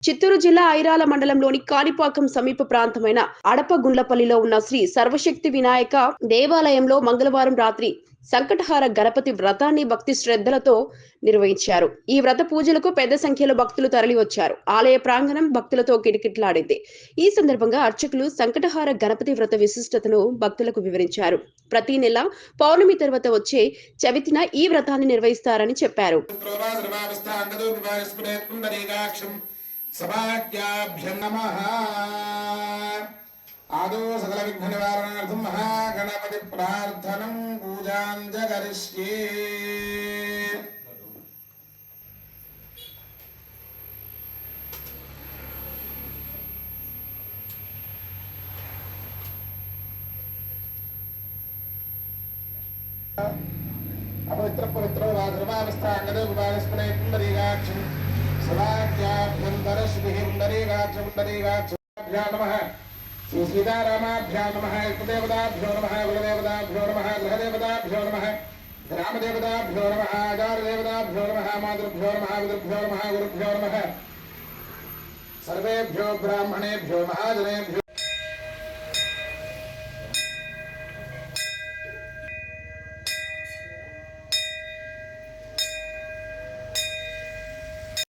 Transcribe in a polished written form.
చిత్తూరు జిల్లా ఐరాల మండలంలోని కాణిపాకం సమీప ప్రాంతమైన అడపగుండ్లపల్లిలో ఉన్న శ్రీ సర్వశక్తి వినాయక దేవాలయంలో మంగళవారం రాత్రి సంకటహార గణపతి వ్రతాన్ని భక్తి శ్రద్ధలతో నిర్వహించారు. ఈ వ్రత పూజలకు పెద్ద సంఖ్యలో భక్తులు తరలివచ్చారు. ఆలయ ప్రాంగణం భక్తులతో కిటకిటలాడింది. ఈ సందర్భంగా అర్చకులు సంకటహార గణపతి వ్రత విశిష్టతను భక్తులకు వివరించారు. ప్రతి నెల పౌర్ణమి తర్వాత వచ్చే చవితిన ఈ వ్రతాన్ని నిర్వహిస్తారని చెప్పారు. सभाज्ञाभ्यं नमः। आदौ सकल विघ्न निवारणार्थं महागणपति प्रार्थनं पूजां च करिष्ये। अपवित्र पवित्र वाद्रवावस्थांगदे गुबालस्पदे पुंडरीकाक्षं सभाज्ञाभ्यन्तरश्रीपुंडरीकाक्षपुंडरीकाक्षभ्यां नमः। श्री सीतारामाभ्यां नमः। कुलदेवताभ्यो नमः। कुलदेवताभ्यो नमः। गृहदेवताभ्यो नमः। ग्रामदेवताभ्यो नमः। आचार्यदेवताभ्यो नमः। मातृभ्यो नमः। पितृभ्यो नमः। गुरुभ्यो नमः। सर्वेभ्यो ब्राह्मणेभ्यो महाजनेभ्यो